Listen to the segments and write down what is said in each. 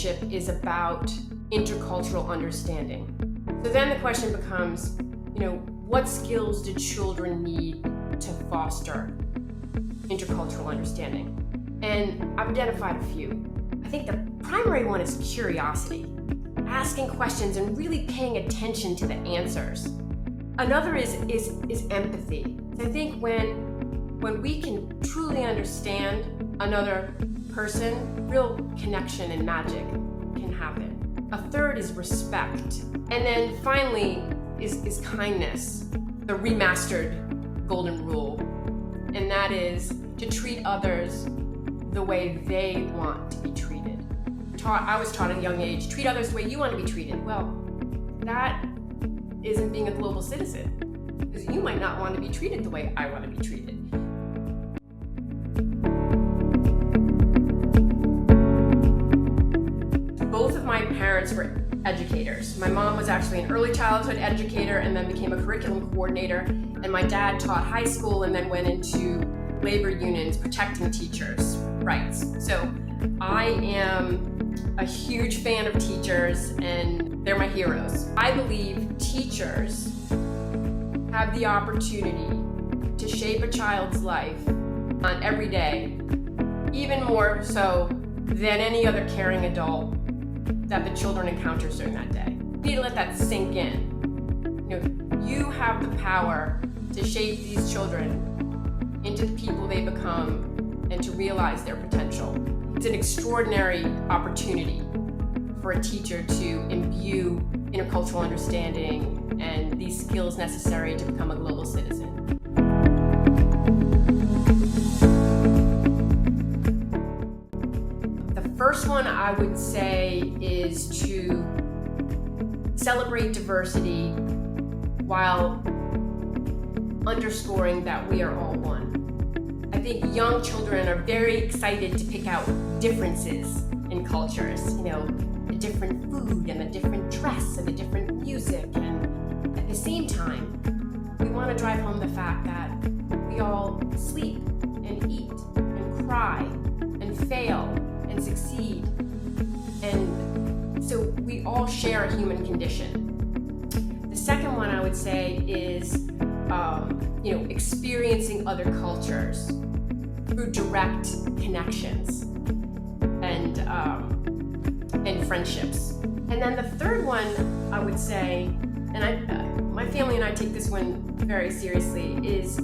citizenship is about intercultural understanding. So then the question becomes, what skills do children need to foster intercultural understanding? And I've identified a few. I think the primary one is curiosity, asking questions and really paying attention to the answers. Another is empathy. I think when we can truly understand another person, real connection and magic can happen. A third is respect. And then finally is kindness, the remastered golden rule. And that is to treat others the way they want to be treated. I was taught at a young age, treat others the way you want to be treated. Well, that isn't being a global citizen, because you might not want to be treated the way I want to be treated. Both of my parents were educators. My mom was actually an early childhood educator and then became a curriculum coordinator, and my dad taught high school and then went into labor unions protecting teachers' rights. So I am a huge fan of teachers, and they're my heroes. I believe teachers have the opportunity to shape a child's life on every day, even more so than any other caring adult that the children encounters during that day. You need to let that sink in. You have the power to shape these children into the people they become and to realize their potential. It's an extraordinary opportunity for a teacher to imbue intercultural understanding and these skills necessary to become a global citizen. The first one I would say is to celebrate diversity while underscoring that we are all one. I think young children are very excited to pick out differences in cultures, the different food and the different dress and the different music. And at the same time, we want to drive home the fact that we all sleep and eat and cry and fail and succeed. And so we all share a human condition. The second one I would say is experiencing other cultures through direct connections and friendships. And then the third one I would say, and my family and I take this one very seriously, is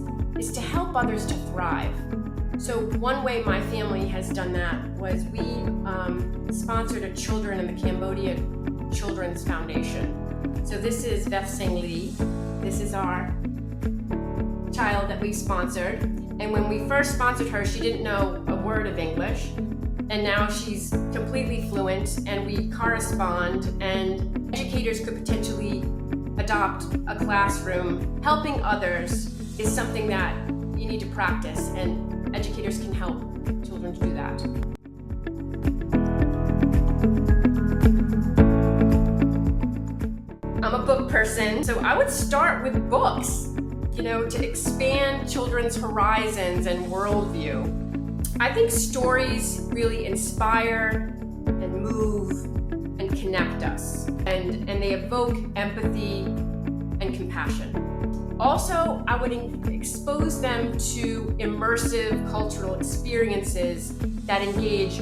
to help others to thrive. So one way my family has done that was we sponsored a Children in the Cambodia Children's Foundation. So this is Veth Singh Lee. This is our child that we sponsored. And when we first sponsored her, she didn't know a word of English. And now she's completely fluent, and we correspond, and educators could potentially adopt a classroom. Helping others is something that you need to practice, and educators can help children to do that. I'm a book person, so I would start with books, to expand children's horizons and worldview. I think stories really inspire and move and connect us, and they evoke empathy and compassion. Also, I would expose them to immersive cultural experiences that engage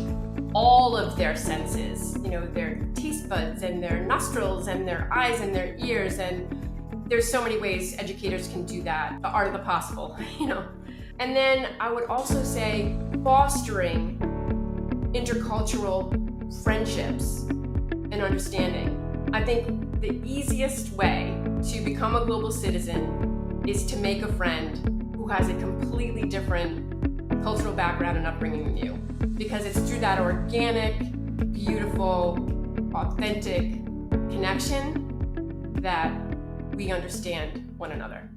all of their senses, their taste buds and their nostrils and their eyes and their ears. And there's so many ways educators can do that, the art of the possible, And then I would also say fostering intercultural friendships and understanding. I think the easiest way to become a global citizen is to make a friend who has a completely different cultural background and upbringing than you, because it's through that organic, beautiful, authentic connection that we understand one another.